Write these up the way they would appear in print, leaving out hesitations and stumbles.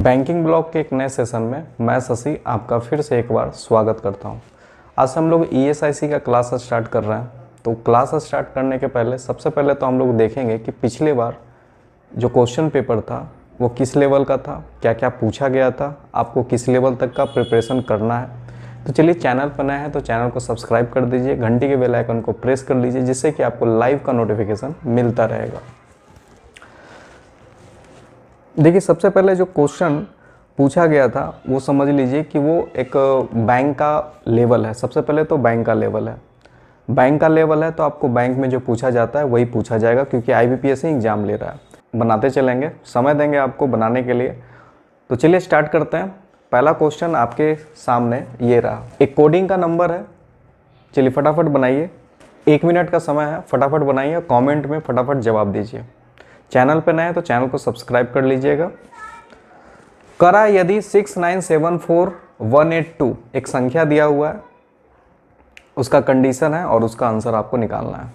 Banking block के एक नए सेशन में मैं शशि आपका फिर से एक बार स्वागत करता हूं। आज हम लोग ESIC का क्लास स्टार्ट कर रहे हैं। तो क्लास स्टार्ट करने के पहले सबसे पहले तो हम लोग देखेंगे कि पिछले बार जो क्वेश्चन पेपर था वो किस लेवल का था, क्या क्या पूछा गया था, आपको किस लेवल तक का प्रिपरेशन करना है। तो चलिए, चैनल पर नए हैं तो चैनल को सब्सक्राइब कर दीजिए, घंटी के बेल आइकन को प्रेस कर लीजिए, जिससे कि आपको लाइव का नोटिफिकेशन मिलता रहेगा। देखिए, सबसे पहले जो क्वेश्चन पूछा गया था वो समझ लीजिए कि वो एक बैंक का लेवल है। सबसे पहले तो बैंक का लेवल है। बैंक का लेवल है तो आपको बैंक में जो पूछा जाता है वही पूछा जाएगा, क्योंकि IBPS ही एग्ज़ाम ले रहा है। बनाते चलेंगे, समय देंगे आपको बनाने के लिए। तो चलिए स्टार्ट करते हैं। पहला क्वेश्चन आपके सामने ये रहा, एक कोडिंग का नंबर है। चलिए फटाफट बनाइए, 1 मिनट का समय है, फटाफट बनाइए, कमेंट में फटाफट जवाब दीजिए। चैनल पर नए हैं तो चैनल को सब्सक्राइब कर लीजिएगा। करा यदि 6974182 एक संख्या दिया हुआ है, उसका कंडीशन है और उसका आंसर आपको निकालना है।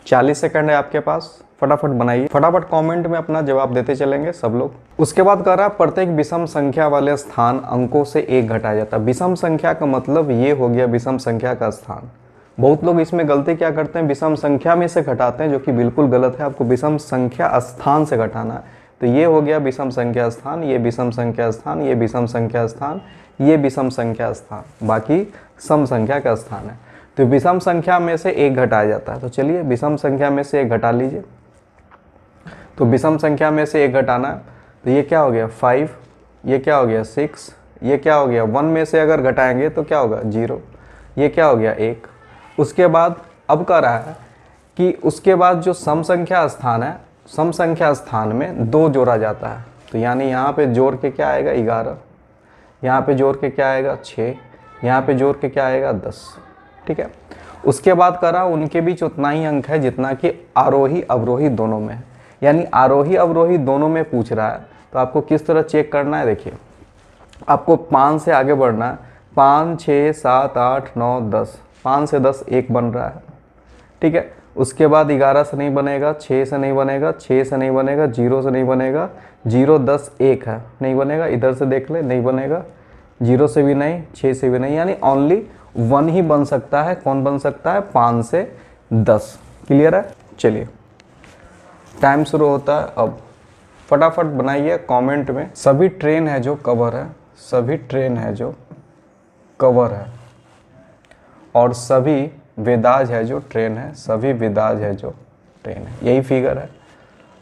40 सेकंड है आपके पास, फटाफट बनाइए, फटाफट कमेंट में अपना जवाब देते चलेंगे सब लोग। उसके बाद कह रहा है प्रत्येक विषम संख्या वाले स्थान अंकों से 1 घटाया जाता है। विषम संख्या का मतलब ये हो गया विषम संख्या का स्थान। बहुत लोग इसमें गलती क्या करते हैं, विषम संख्या में से घटाते हैं, जो कि बिल्कुल गलत है। आपको विषम संख्या स्थान से घटाना है। तो ये हो गया विषम संख्या स्थान, ये विषम संख्या स्थान, ये विषम संख्या स्थान, ये विषम संख्या स्थान, बाकी सम संख्या का स्थान है। तो विषम संख्या में से 1 घटाया जाता है। तो चलिए विषम संख्या में से 1 घटा लीजिए। तो विषम संख्या में से 1 घटाना है, तो ये क्या हो गया 5, ये क्या हो गया 6, ये क्या हो गया 1 में से अगर घटाएंगे तो क्या होगा 0, ये क्या हो गया 1। उसके बाद अब कह रहा है कि उसके बाद जो सम संख्या स्थान है, सम संख्या स्थान में 2 जोड़ा जाता है। तो यानी यहाँ पे जोड़ के क्या आएगा 11, यहाँ पे जोड़ के क्या आएगा 6, यहाँ पे जोड़ के क्या आएगा 10। ठीक है। उसके बाद करा उनके बीच उतना ही अंक है जितना कि आरोही अवरोही दोनों में है। यानी आरोही अवरोही दोनों में पूछ रहा है। तो आपको किस तरह चेक करना है, देखिए आपको 5 से आगे बढ़ना है। 5, 6, 7, 8, 9, 10, 5 से 10 1 बन रहा है। ठीक है। उसके बाद 11 से नहीं बनेगा, 6 से नहीं बनेगा, 6 से नहीं बनेगा, 0 से नहीं बनेगा, 0, 10, 1 है, नहीं बनेगा। इधर से देख ले, नहीं बनेगा, 0 से भी नहीं, 6 से भी नहीं, यानी ओनली 1 ही बन सकता है। कौन बन सकता है, 5 से 10। क्लियर है। चलिए टाइम शुरू होता है अब, फटाफट बनाइए कमेंट में। सभी ट्रेन है जो कवर है, सभी ट्रेन है जो कवर है, और सभी वेदाज है जो ट्रेन है, सभी वेदाज है जो ट्रेन है, यही फिगर है।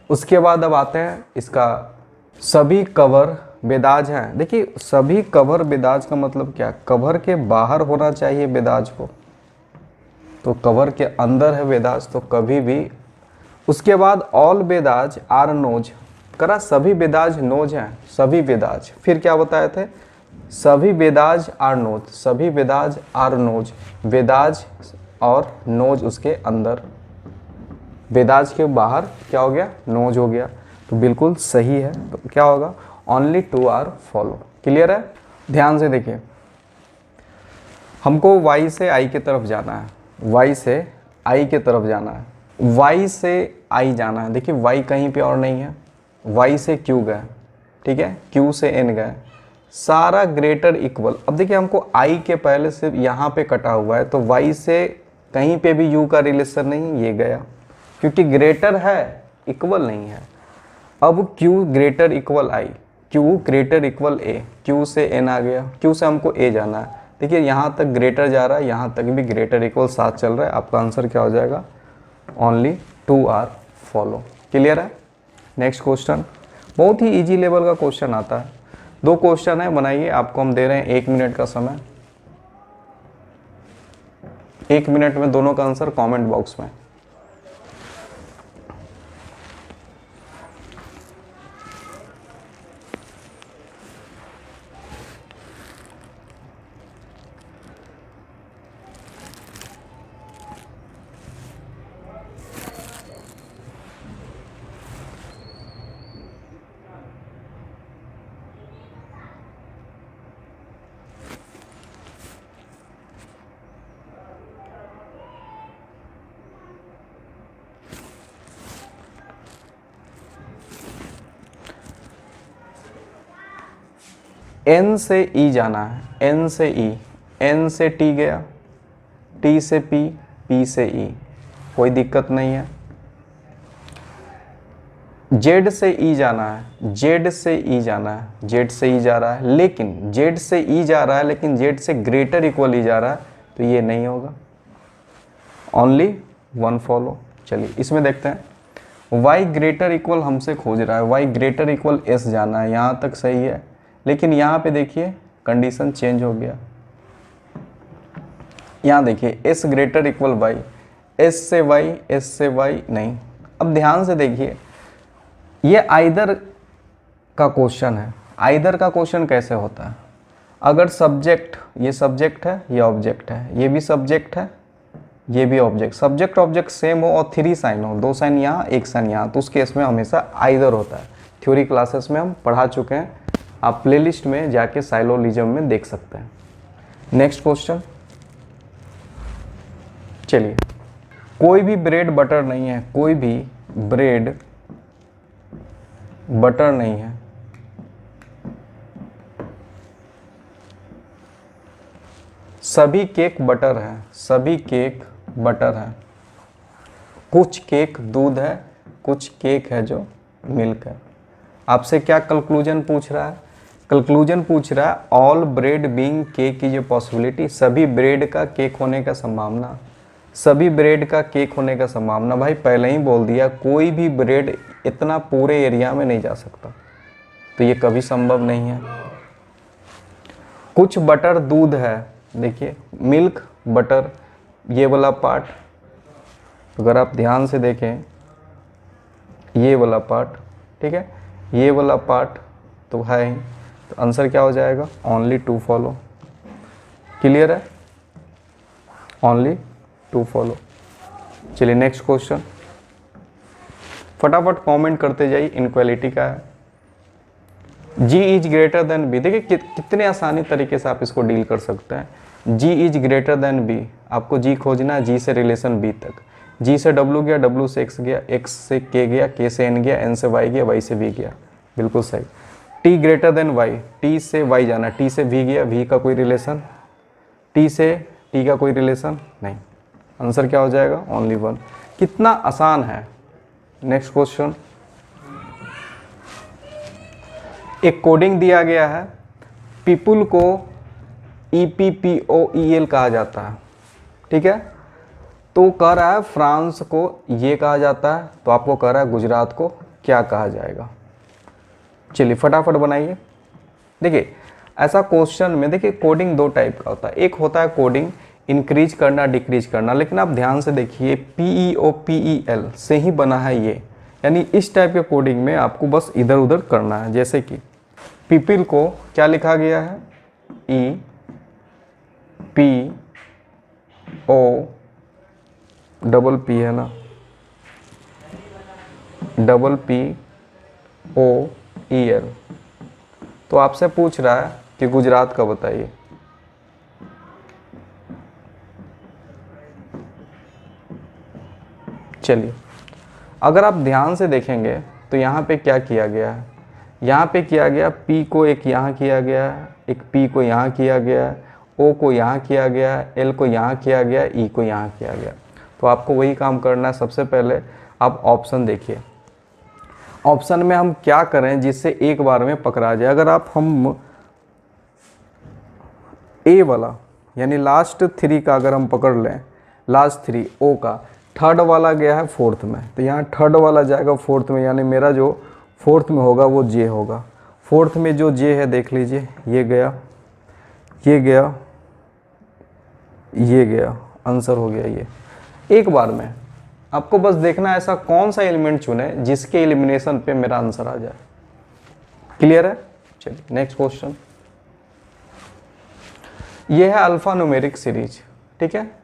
उसके बाद अब आते हैं इसका, सभी कवर वेदाज हैं। देखिए सभी कवर वेदाज का मतलब क्या, कवर के बाहर होना चाहिए वेदाज को, तो कवर के अंदर है वेदाज, तो कभी भी। उसके बाद ऑल वेदाज आर नोज, करा सभी वेदाज नोज हैं, सभी वेदाज। फिर क्या बताए थे, सभी वेदाज आर नोज, सभी वेदाज आर नोज, वेदाज और नोज उसके अंदर, वेदाज के बाहर क्या हो गया नोज हो गया। तो बिल्कुल सही है। तो क्या होगा, ओनली 2 आर फॉलो। क्लियर है। ध्यान से देखिए, हमको Y से I की तरफ जाना है, Y से I की तरफ जाना है, Y से I जाना है। देखिए Y कहीं पे और नहीं है, Y से Q गए, ठीक है, Q से N गए, सारा ग्रेटर इक्वल। अब देखिए हमको I के पहले सिर्फ यहाँ पे कटा हुआ है, तो Y से कहीं पे भी U का रिलेशन नहीं, ये गया, क्योंकि ग्रेटर है इक्वल नहीं है। अब Q greater equal I, Q greater equal A, Q से N आ गया, Q से हमको A जाना है। देखिए यहाँ तक ग्रेटर जा रहा है, यहाँ तक भी ग्रेटर इक्वल साथ चल रहा है। आपका आंसर क्या हो जाएगा, ओनली 2 आर फॉलो। क्लियर है। नेक्स्ट क्वेश्चन, बहुत ही इजी लेवल का क्वेश्चन आता है। 2 क्वेश्चन है, बनाइए। आपको हम दे रहे हैं 1 मिनट का समय, 1 मिनट में दोनों का आंसर कमेंट बॉक्स में। N से E जाना है, N से E, N से T गया, T से P, P से E, कोई दिक्कत नहीं है। Z से E जाना है, Z से E जाना है, Z से E जा रहा है, लेकिन Z से E जा रहा है लेकिन Z से ग्रेटर इक्वल E जा रहा है, तो ये नहीं होगा। Only one follow. चलिए इसमें देखते हैं, y ग्रेटर इक्वल हमसे खोज रहा है, y ग्रेटर इक्वल s जाना है, यहाँ तक सही है, लेकिन यहाँ पे देखिए कंडीशन चेंज हो गया। यहाँ देखिए s greater equal y, s से y नहीं। अब ध्यान से देखिए, ये आइदर का क्वेश्चन है। आइदर का क्वेश्चन कैसे होता है? अगर सब्जेक्ट, ये सब्जेक्ट है, ये ऑब्जेक्ट है, ये भी सब्जेक्ट है, ये भी ऑब्जेक्ट, सब्जेक्ट ऑब्जेक्ट सेम हो और 3 साइन हो, 2 साइन यहाँ 1 साइन यहाँ, तो उस केस में हमेशा आइदर होता है। थ्योरी क्लासेस में हम पढ़ा चुके हैं, आप प्लेलिस्ट में जाके साइलोलिज्म में देख सकते हैं। नेक्स्ट क्वेश्चन, चलिए, कोई भी ब्रेड बटर नहीं है, कोई भी ब्रेड बटर नहीं है, सभी केक बटर है, सभी केक बटर है, कुछ केक दूध है, कुछ केक है जो मिल्क है। आपसे क्या कंक्लूजन पूछ रहा है? कंक्लूजन पूछ रहा है all bread being cake is a possibility, सभी ब्रेड का केक होने का संभावना, सभी ब्रेड का केक होने का संभावना। भाई पहले ही बोल दिया, कोई भी ब्रेड इतना पूरे एरिया में नहीं जा सकता, तो ये कभी संभव नहीं है। कुछ बटर दूध है, देखिए मिल्क बटर, ये वाला पार्ट अगर आप ध्यान से देखें, ये वाला पार्ट, ठीक है, ये वाला पार्ट तो है ही, तो आंसर क्या हो जाएगा? Only two follow. क्लियर है? Only two follow. चलिए नेक्स्ट क्वेश्चन, फटाफट कमेंट करते जाइए। इनक्वालिटी का है, G is greater than B। देखिए कितने आसानी तरीके से आप इसको डील कर सकते हैं। G is greater than B, आपको G खोजना है, G से रिलेशन B तक, G से W गया, W से X गया, X से K गया, K से N गया, N से Y गया, Y से V गया, बिल्कुल सही। T greater than Y, T से Y जाना, T से V गया, V का कोई रिलेशन, T से T का कोई रिलेशन नहीं, आंसर क्या हो जाएगा? Only one. कितना आसान है। नेक्स्ट क्वेश्चन, एक कोडिंग दिया गया है, पीपुल को EPPOEL कहा जाता है, ठीक है, तो कह रहा है फ्रांस को ये कहा जाता है, तो आपको कह रहा है गुजरात को क्या कहा जाएगा? चलिए फटाफट बनाइए। देखिए ऐसा क्वेश्चन में देखिए कोडिंग 2 टाइप का होता है, एक होता है कोडिंग इंक्रीज करना डिक्रीज करना, लेकिन आप ध्यान से देखिए PEOPEL से ही बना है ये, यानी इस टाइप के कोडिंग में आपको बस इधर उधर करना है। जैसे कि पीपल को क्या लिखा गया है? EPOPP है ना, PPOEL, तो आपसे पूछ रहा है कि गुजरात का बताइए। चलिए अगर आप ध्यान से देखेंगे तो यहाँ पे क्या किया गया है? यहाँ पे किया गया P को एक यहाँ किया गया है, एक P को यहाँ किया गया है, O को यहाँ किया गया है, L को यहाँ किया गया है, E को यहाँ किया गया। तो आपको वही काम करना है। सबसे पहले आप ऑप्शन देखिए, ऑप्शन में हम क्या करें जिससे एक बार में पकड़ा जाए। अगर आप हम A वाला यानी लास्ट 3 का अगर हम पकड़ लें, लास्ट 3 O का, थर्ड वाला गया है 4th में, तो यहाँ थर्ड वाला जाएगा 4th में, यानी मेरा जो 4th में होगा वो J होगा। 4th में जो J है देख लीजिए, ये गया, ये गया, ये गया, आंसर हो गया ये। एक बार में आपको बस देखना है ऐसा कौन सा एलिमेंट चुने जिसके एलिमिनेशन पे मेरा आंसर आ जाए। क्लियर है? चलिए नेक्स्ट क्वेश्चन, ये है अल्फा न्यूमेरिक सीरीज, ठीक है।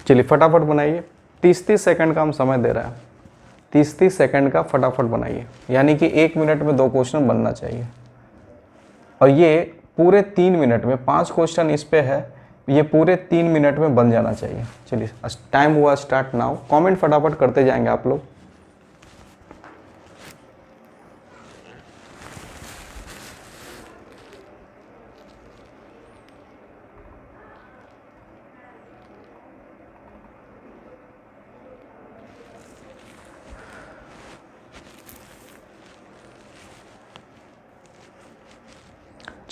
चलिए फटाफट बनाइए, 30-30 सेकंड का हम समय दे रहे हैं, 30-30 सेकंड का फटाफट बनाइए, यानी कि 1 मिनट में 2 क्वेश्चन बनना चाहिए। और ये पूरे 3 मिनट में 5 क्वेश्चन इस पे है, ये पूरे 3 मिनट में बन जाना चाहिए। चलिए टाइम हुआ स्टार्ट नाउ। कमेंट फटाफट करते जाएंगे आप लोग।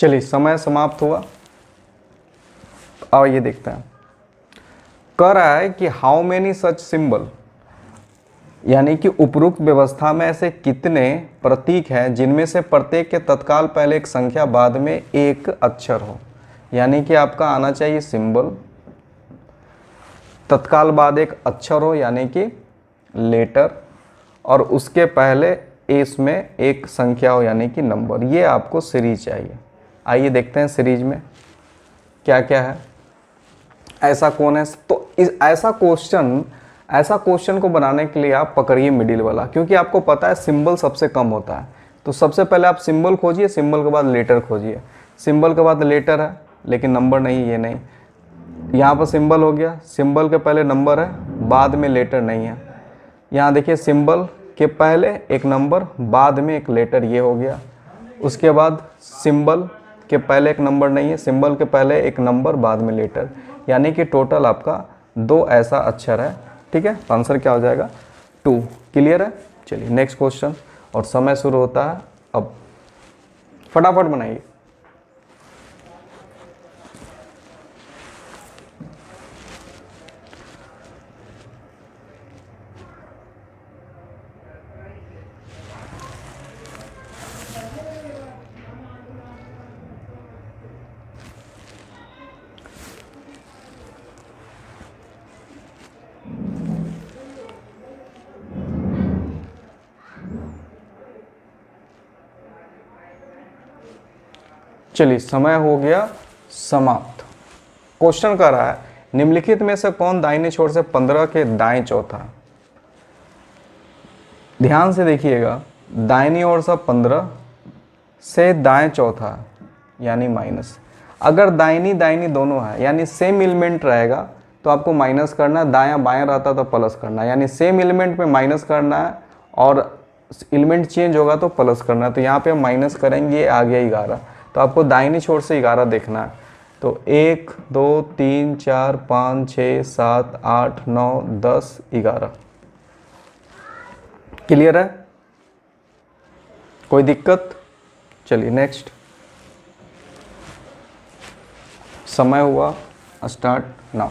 चलिए समय समाप्त हुआ। अब ये देखते हैं, कह रहा है कि हाउ मेनी सच सिंबल, यानी कि उपरोक्त व्यवस्था में ऐसे कितने प्रतीक हैं जिनमें से प्रत्येक के तत्काल पहले एक संख्या बाद में एक अक्षर हो। यानी कि आपका आना चाहिए सिंबल, तत्काल बाद एक अक्षर हो यानी कि लेटर, और उसके पहले इसमें एक संख्या हो यानी कि नंबर। ये आपको सीरीज चाहिए। आइए देखते हैं सीरीज में क्या क्या है। ऐसा कौन है, तो ऐसा क्वेश्चन को बनाने के लिए आप पकड़िए मिडिल वाला, क्योंकि आपको पता है सिंबल सबसे कम होता है। तो सबसे पहले आप सिंबल खोजिए, सिंबल के बाद लेटर खोजिए। सिंबल के बाद लेटर है लेकिन नंबर नहीं, ये नहीं। यहाँ पर सिंबल हो गया, सिंबल के पहले नंबर है, बाद में लेटर नहीं है। यहाँ देखिए सिंबल के पहले एक नंबर, बाद में एक लेटर, ये हो गया। उसके बाद सिंबल के पहले एक नंबर नहीं है, सिंबल के पहले एक नंबर, बाद में लेटर, यानी कि टोटल आपका 2 ऐसा अक्षर है। ठीक है, तो आंसर क्या हो जाएगा 2। क्लियर है। चलिए नेक्स्ट क्वेश्चन, और समय शुरू होता है अब। फटाफट बनाइए। चलिए समय हो गया समाप्त। क्वेश्चन कर रहा है निम्नलिखित में से कौन दाहिने छोर से 15 के दाएं चौथा। ध्यान से देखिएगा, दाहिनी ओर से 15 से दाएं चौथा यानी माइनस। अगर दाहिनी दाहिनी दोनों है यानी सेम एलिमेंट रहेगा तो आपको माइनस करना है, दायां बायां रहता तो प्लस करना है। यानी सेम एलिमेंट में माइनस करना है और एलिमेंट चेंज होगा तो प्लस करना है। तो यहाँ पे हम माइनस करेंगे, आ गया 11। तो आपको दाहिनी छोर से 11 देखना है। तो 1 2 3 4 5 6 7 8 9 10 11। क्लियर है, कोई दिक्कत। चलिए नेक्स्ट, समय हुआ स्टार्ट नाउ।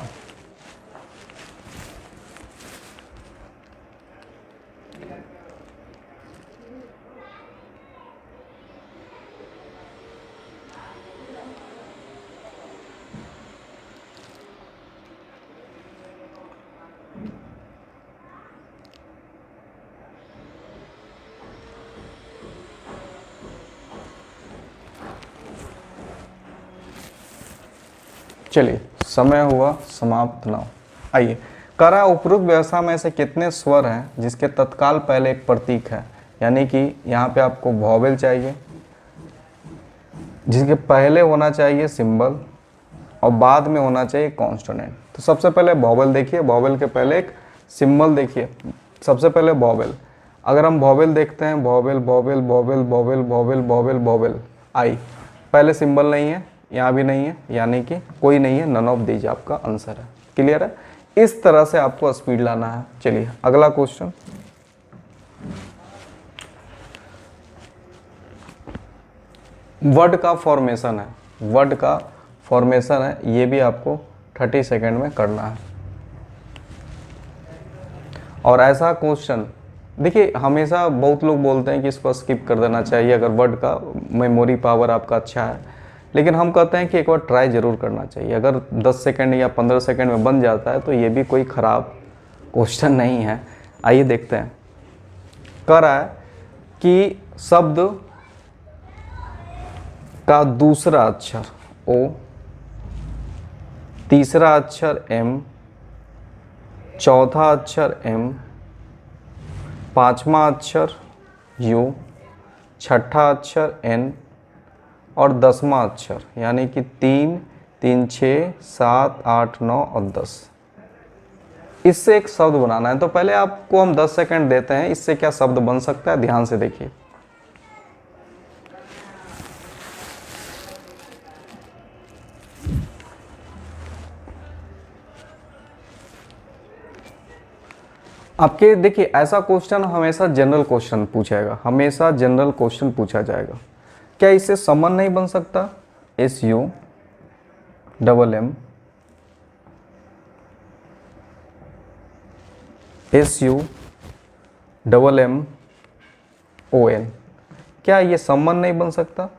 चलिए समय हुआ समाप्त नाउ। आइए, करा उपरोक्त व्यवस्था में से कितने स्वर हैं जिसके तत्काल पहले एक प्रतीक है। यानी कि यहाँ पे आपको वॉवेल चाहिए जिसके पहले होना चाहिए सिंबल और बाद में होना चाहिए कॉन्स्टोनेंट। तो सबसे पहले वॉवेल देखिए, वॉवेल के पहले एक सिंबल देखिए। सबसे पहले वॉवेल, अगर हम वॉवेल देखते हैं, vowel vowel vowel vowel vowel vowel vowel, I पहले सिंबल नहीं है, यहाँ भी नहीं है, यानी कि कोई नहीं है, नन ऑफ दीज आपका आंसर है। क्लियर है, इस तरह से आपको स्पीड लाना है। चलिए अगला क्वेश्चन, वर्ड का फॉर्मेशन है, वर्ड का फॉर्मेशन है, ये भी आपको 30 सेकेंड में करना है। और ऐसा क्वेश्चन देखिए, हमेशा बहुत लोग बोलते हैं कि इसको स्किप कर देना चाहिए अगर वर्ड का मेमोरी पावर आपका अच्छा है, लेकिन हम कहते हैं कि एक बार ट्राई ज़रूर करना चाहिए। अगर 10 सेकंड या 15 सेकंड में बन जाता है तो ये भी कोई ख़राब क्वेश्चन नहीं है। आइए देखते हैं, कह रहा है कि शब्द का दूसरा अक्षर ओ, तीसरा अक्षर एम, चौथा अक्षर एम, पांचवा अक्षर यू, छठा अक्षर एन और 10वां अक्षर यानी कि 3 3 6 7 8 9 और 10, इससे एक शब्द बनाना है। तो पहले आपको हम 10 सेकंड देते हैं, इससे क्या शब्द बन सकता है ध्यान से देखिए। आपके देखिए, ऐसा क्वेश्चन हमेशा जनरल क्वेश्चन पूछेगा, हमेशा जनरल क्वेश्चन पूछा जाएगा। क्या इससे समन नहीं बन सकता? SUMM SUMMON, क्या ये सम्मन नहीं बन सकता?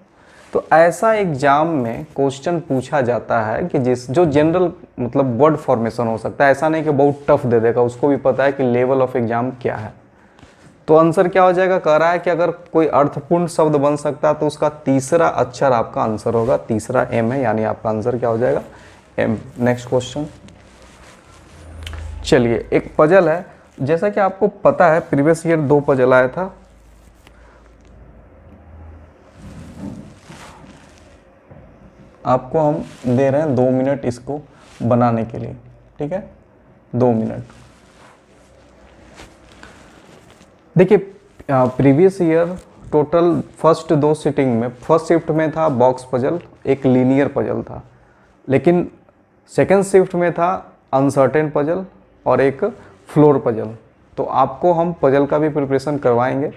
तो ऐसा एग्जाम में क्वेश्चन पूछा जाता है कि जो जनरल मतलब वर्ड फॉर्मेशन हो सकता है, ऐसा नहीं कि बहुत टफ दे देगा, उसको भी पता है कि लेवल ऑफ एग्जाम क्या है। तो आंसर क्या हो जाएगा? कह रहा है कि अगर कोई अर्थपूर्ण शब्द बन सकता है तो उसका तीसरा अक्षर आपका आंसर होगा, तीसरा M है, यानी आपका आंसर क्या हो जाएगा? M। नेक्स्ट क्वेश्चन, चलिए एक पजल है, जैसा कि आपको पता है प्रीवियस ईयर 2 पजल आया था। आपको हम दे रहे हैं 2 मिनट इसको बनाने के लिए, ठीक है? 2 मिनट। देखिए previous year total first 2 sitting में, फर्स्ट शिफ्ट में था बॉक्स पजल, एक लीनियर पजल था, लेकिन सेकेंड शिफ्ट में था अनसर्टेन पजल और एक फ्लोर पजल। तो आपको हम पजल का भी प्रिपरेशन करवाएंगे।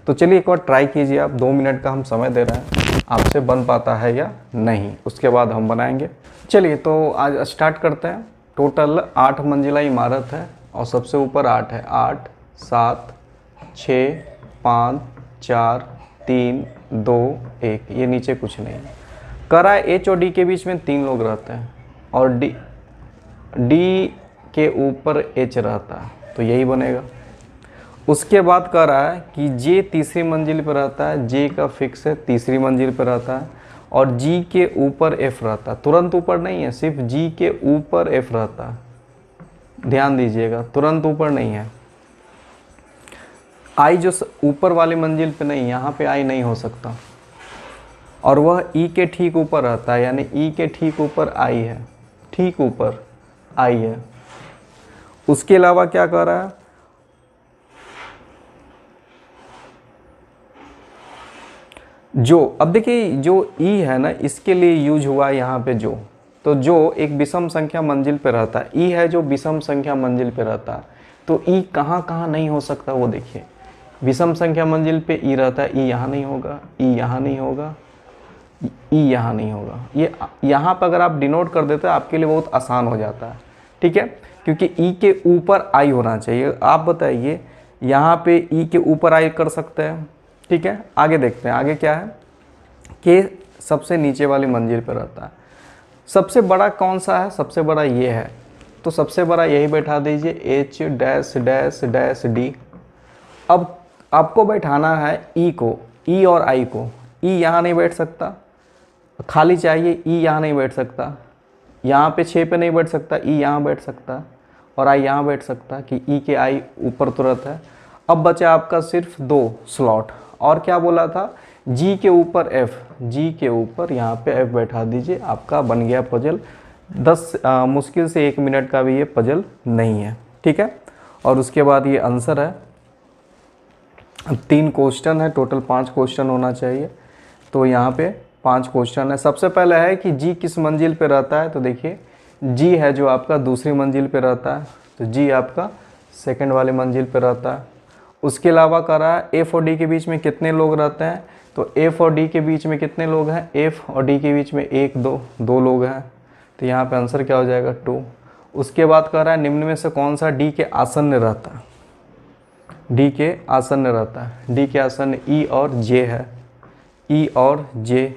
तो चलिए एक बार ट्राई कीजिए आप, 2 मिनट का हम समय दे रहे हैं, आपसे बन पाता है या नहीं, उसके बाद हम बनाएंगे। चलिए तो आज स्टार्ट करते हैं। टोटल 8 मंजिला इमारत है और सबसे ऊपर 8 है। 8 7 6 5 4 3 2 1, ये नीचे कुछ नहीं है। कह रहा है H और D के बीच में 3 लोग रहते हैं और D के ऊपर H रहता है, तो यही बनेगा। उसके बाद कह रहा है कि J तीसरी मंजिल पर रहता है, J का फिक्स है, तीसरी मंजिल पर रहता है, और G के ऊपर F रहता है। तुरंत ऊपर नहीं है, सिर्फ G के ऊपर F रहता है, ध्यान दीजिएगा, तुरंत ऊपर नहीं है। I जो ऊपर वाली मंजिल पे नहीं, यहाँ पे I नहीं हो सकता, और वह E के ठीक ऊपर रहता है, यानी E के ठीक ऊपर I है, ठीक ऊपर I है। उसके अलावा क्या कह रहा है? जो, अब देखिए जो E है ना, इसके लिए यूज हुआ यहाँ पे जो, तो जो एक विषम संख्या मंजिल पे रहता है, E है जो विषम संख्या मंजिल पे रहता है, तो E कहाँ कहाँ नहीं हो सकता वो देखिए। विषम संख्या मंजिल पे E रहता है, E यहाँ नहीं होगा, E यहाँ नहीं होगा, E यहाँ नहीं होगा। ये यहाँ पर अगर आप डिनोट कर देते हैं आपके लिए बहुत आसान हो जाता है, ठीक है, क्योंकि E के ऊपर I होना चाहिए। आप बताइए यहाँ पे E के ऊपर I कर सकते हैं, ठीक है। आगे देखते हैं, आगे क्या है कि सबसे नीचे वाली मंजिल पर रहता है। सबसे बड़ा कौन सा है? सबसे बड़ा ये है, तो सबसे बड़ा यही बैठा दीजिए, H dash dash dash D। अब आपको बैठाना है E को, E और I को। E यहाँ नहीं बैठ सकता, खाली चाहिए, E यहाँ नहीं बैठ सकता, यहाँ पे 6 पे नहीं बैठ सकता, E यहाँ बैठ सकता, और I यहाँ बैठ सकता, कि E के I ऊपर तुरंत है। अब बचा आपका सिर्फ 2 स्लॉट, और क्या बोला था? G के ऊपर F, G के ऊपर यहाँ पे F बैठा दीजिए, आपका बन गया पजल। मुश्किल से 1 मिनट का भी ये पजल नहीं है, ठीक है। और उसके बाद ये आंसर है। 3 क्वेश्चन है, टोटल 5 क्वेश्चन होना चाहिए, तो यहाँ पे 5 क्वेश्चन है। सबसे पहले है कि G किस मंजिल पे रहता है, तो देखिए G है जो आपका दूसरी मंजिल पे रहता है, तो G आपका सेकंड वाली मंजिल पे रहता है। उसके अलावा कह रहा है F और D के बीच में कितने लोग रहते हैं, तो F और D के बीच में कितने लोग हैं? F और D के बीच में 1 2 लोग हैं, तो यहाँ पे आंसर क्या हो जाएगा? 2। उसके बाद कह रहा है निम्न में से कौन सा D के आसन्न रहता है? D के आसन्न रहता है, D के आसन्न E और J है, E और J,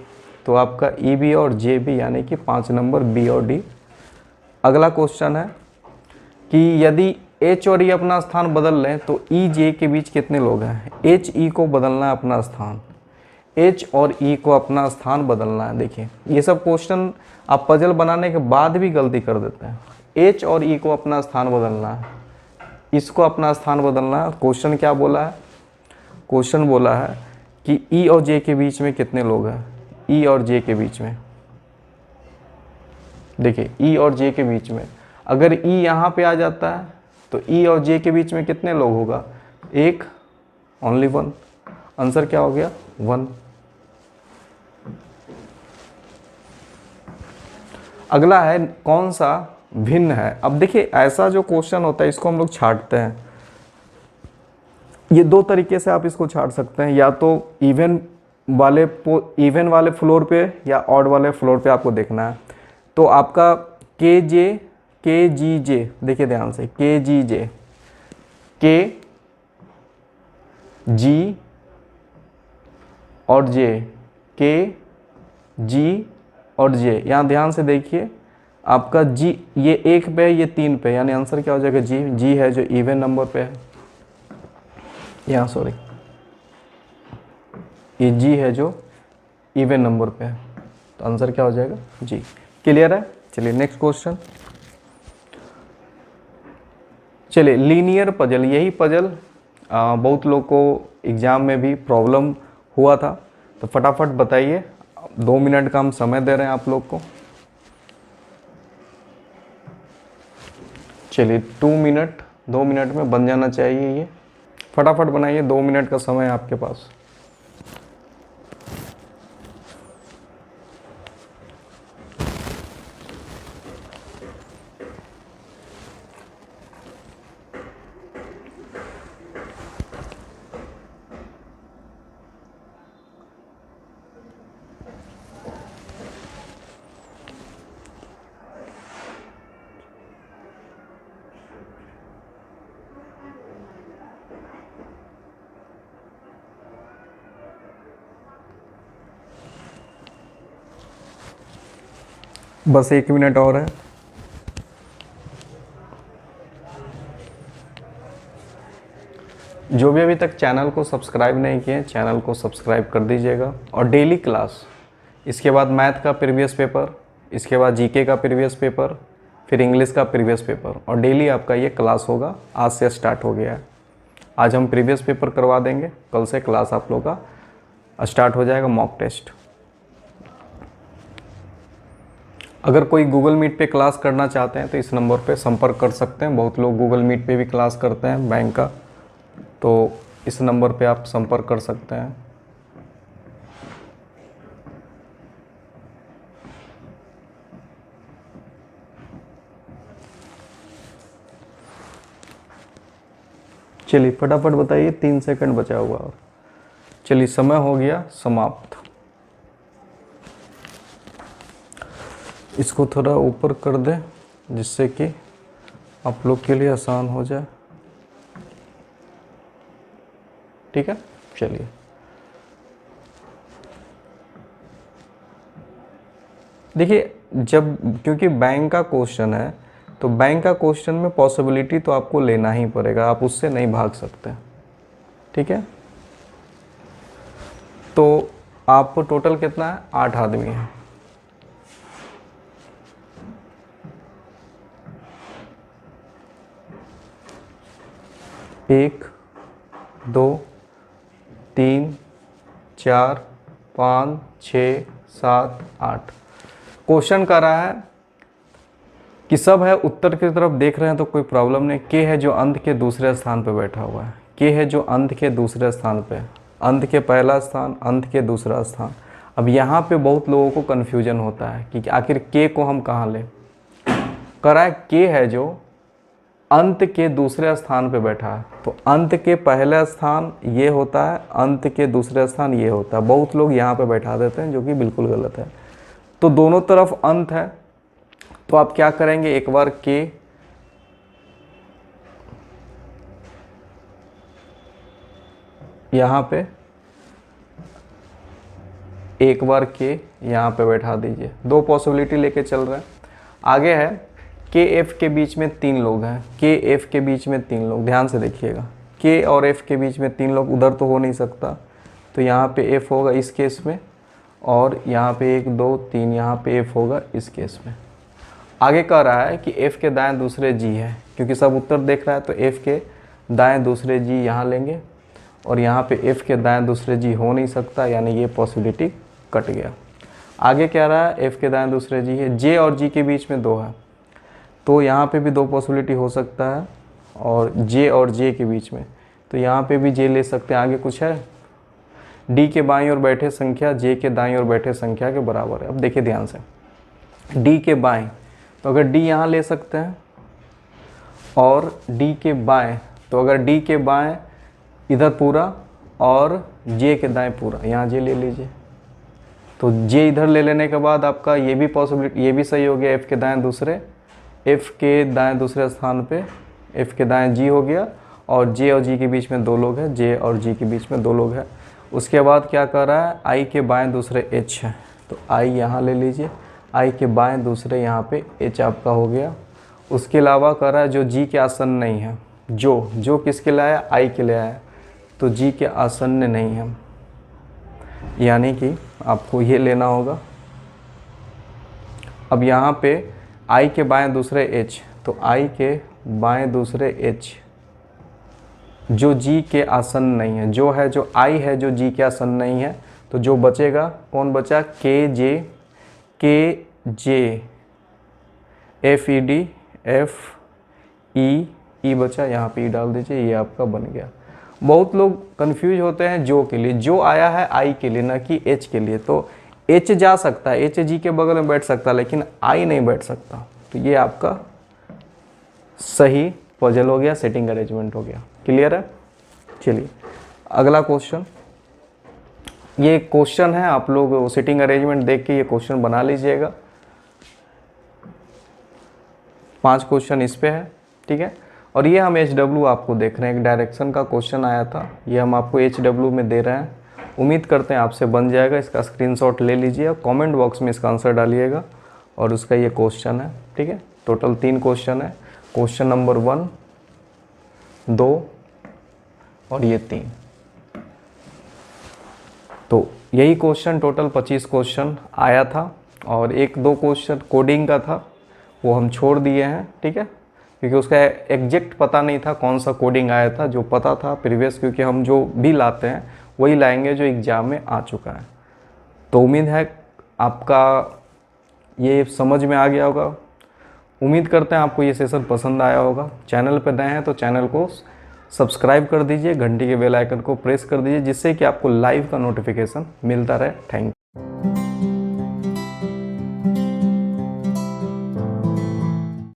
तो आपका E भी और J भी, यानी कि 5 नंबर B और D। अगला क्वेश्चन है कि यदि H और E अपना स्थान बदल लें तो E J के बीच कितने लोग हैं? H E को बदलना है अपना स्थान, H और E को अपना स्थान बदलना है। देखिए ये सब क्वेश्चन आप पजल बनाने के बाद भी गलती कर देते हैं। H और E को अपना स्थान बदलना है, इसको अपना स्थान बदलना है। क्वेश्चन क्या बोला है? क्वेश्चन बोला है कि E और J के बीच में कितने लोग हैं? E और J के बीच में, देखिए E और J के बीच में अगर E यहाँ पे आ जाता है तो E और J के बीच में कितने लोग होगा? 1, ओनली 1। आंसर क्या हो गया? 1। अगला है कौन सा भिन्न है। अब देखिए ऐसा जो क्वेश्चन होता है इसको हम लोग छांटते हैं। ये 2 तरीके से आप इसको छांट सकते हैं, या तो इवन वाले इवन वाले फ्लोर पे या ऑड वाले फ्लोर पे आपको देखना है। तो आपका के जी जे, देखिए ध्यान से, के जी जे, के जी और जे, के जी और जे, यहाँ ध्यान से देखिए आपका जी ये 1 पे है, ये 3 पे, यानी आंसर क्या हो जाएगा, जी। जी है जो इवन नंबर पे है, यहाँ सॉरी, ये जी है जो इवन नंबर पे है, तो आंसर क्या हो जाएगा, जी। क्लियर है? चलिए नेक्स्ट क्वेश्चन। चलिए लीनियर पजल, यही पजल बहुत लोग को एग्जाम में भी प्रॉब्लम हुआ था, तो फटाफट बताइए, 2 मिनट का हम समय दे रहे हैं आप लोग को। चलिए 2 मिनट में बन जाना चाहिए ये, फटाफट बनाइए, 2 मिनट का समय है आपके पास। बस 1 मिनट और है। जो भी अभी तक चैनल को सब्सक्राइब नहीं किए, चैनल को सब्सक्राइब कर दीजिएगा। और डेली क्लास, इसके बाद मैथ का प्रीवियस पेपर, इसके बाद जीके का प्रीवियस पेपर, फिर इंग्लिश का प्रीवियस पेपर, और डेली आपका ये क्लास होगा। आज से स्टार्ट हो गया है, आज हम प्रीवियस पेपर करवा देंगे, कल से क्लास आप लोग का स्टार्ट हो जाएगा, मॉक टेस्ट। अगर कोई गूगल मीट पे क्लास करना चाहते हैं तो इस नंबर पे संपर्क कर सकते हैं। बहुत लोग गूगल मीट पे भी क्लास करते हैं बैंक का, तो इस नंबर पे आप संपर्क कर सकते हैं। चलिए फटाफट बताइए, 3 सेकंड बचा हुआ और। चलिए समय हो गया समाप्त। इसको थोड़ा ऊपर कर दें जिससे कि आप लोग के लिए आसान हो जाए, ठीक है। चलिए देखिए, जब क्योंकि बैंक का क्वेश्चन है, तो बैंक का क्वेश्चन में पॉसिबिलिटी तो आपको लेना ही पड़ेगा, आप उससे नहीं भाग सकते, ठीक है। तो आप टोटल कितना है, 8 आदमी हैं। एक, 2, 3, 4, 5, 6, 7, 8। क्वेश्चन कर रहा है कि सब है उत्तर की तरफ देख रहे हैं तो कोई प्रॉब्लम नहीं। के है जो अंत के दूसरे स्थान पे बैठा हुआ है, के है जो अंत के दूसरे स्थान पे, अंत के पहला स्थान, अंत के दूसरा स्थान। अब यहाँ पे बहुत लोगों को कन्फ्यूजन होता है कि आखिर के को हम कहाँ लें। कह रहा है के है जो अंत के दूसरे स्थान पे बैठा है, तो अंत के पहला स्थान ये होता है, अंत के दूसरे स्थान ये होता है। बहुत लोग यहाँ पे बैठा देते हैं जो कि बिल्कुल गलत है। तो दोनों तरफ अंत है, तो आप क्या करेंगे, एक बार के यहाँ पे, एक बार के यहाँ पे बैठा दीजिए। 2 पॉसिबिलिटी लेके चल रहे हैं। आगे है के एफ के बीच में 3 लोग हैं, के एफ के बीच में 3 लोग, ध्यान से देखिएगा। के और एफ के बीच में 3 लोग, उधर तो हो नहीं सकता, तो यहाँ पे एफ होगा इस केस में, और यहाँ पे 1, 2, 3 यहाँ पे एफ होगा इस केस में। आगे कह रहा है कि एफ के दाएं दूसरे जी है, क्योंकि सब उत्तर देख रहा है तो एफ के दाएं दूसरे जी यहाँ लेंगे, और यहाँ पे एफ के दाएं दूसरे जी हो नहीं सकता, यानी ये पॉसिबिलिटी कट गया। आगे कह रहा है एफ के दाएं दूसरे जी है, जे और जी के बीच में 2 है, तो यहाँ पे भी 2 पॉसिबिलिटी हो सकता है, और जे और जे के बीच में, तो यहाँ पे भी जे ले सकते हैं। आगे कुछ है, डी के बाईं ओर बैठे संख्या जे के दाईं ओर बैठे संख्या के बराबर है। अब देखिए ध्यान से, डी के बाएं, तो अगर डी यहाँ ले सकते हैं, और डी के बाएं, तो अगर डी के बाएं इधर पूरा और जे के दाएं पूरा, यहाँ जे ले लीजिए। तो जे इधर ले लेने के बाद आपका ये भी पॉसिबिलिटी, ये भी सही हो गया, एफ के दाएं दूसरे स्थान पे एफ के दाएं जी हो गया, और जे और जी के बीच में 2 लोग हैं, जे और जी के बीच में 2 लोग हैं। उसके बाद क्या कर रहा है, आई के बाएं दूसरे एच है, तो आई यहाँ ले लीजिए, आई के बाएं दूसरे यहाँ पे एच आपका हो गया। उसके अलावा कर रहा है जो जी के आसन्न नहीं है, जो किसके लिए आया, आई के लिए आया, तो जी के आसन्न नहीं है, यानी कि आपको ये लेना होगा। अब यहाँ पे आई के बाएं दूसरे एच, तो आई के बाएं दूसरे एच जो जी के आसन्न नहीं है, जो आई है जो जी के आसन्न नहीं है, तो जो बचेगा कौन बचा, के जे एफ ई बचा, यहाँ पे ई डाल दीजिए, ये आपका बन गया। बहुत लोग कंफ्यूज होते हैं जो के लिए, जो आया है आई के लिए ना कि एच के लिए, तो एच जा सकता है, एच जी के बगल में बैठ सकता है, लेकिन आई नहीं बैठ सकता। तो ये आपका सही पजल हो गया, सेटिंग अरेंजमेंट हो गया। क्लियर है? चलिए अगला क्वेश्चन, ये क्वेश्चन है, आप लोग सेटिंग अरेंजमेंट देख के ये क्वेश्चन बना लीजिएगा। 5 क्वेश्चन इस पे है, ठीक है। और ये हम HW आपको देख रहे हैं, एक डायरेक्शन का क्वेश्चन आया था, ये हम आपको HW में दे रहे हैं। उम्मीद करते हैं आपसे बन जाएगा, इसका स्क्रीनशॉट ले लीजिए और कमेंट बॉक्स में इसका आंसर डालिएगा। और उसका ये क्वेश्चन है, ठीक है। टोटल 3 क्वेश्चन है, क्वेश्चन नंबर 1, 2 और ये 3। तो यही क्वेश्चन टोटल 25 क्वेश्चन आया था, और 1-2 क्वेश्चन कोडिंग का था, वो हम छोड़ दिए हैं, ठीक है, क्योंकि उसका एग्जैक्ट पता नहीं था कौन सा कोडिंग आया था। जो पता था प्रीवियस, क्योंकि हम जो भी लाते हैं वही लाएंगे जो एग्ज़ाम में आ चुका है। तो उम्मीद है आपका ये समझ में आ गया होगा। उम्मीद करते हैं आपको ये सेशन पसंद आया होगा। चैनल पर नए हैं तो चैनल को सब्सक्राइब कर दीजिए, घंटी के बेल आइकन को प्रेस कर दीजिए, जिससे कि आपको लाइव का नोटिफिकेशन मिलता रहे। Thank you.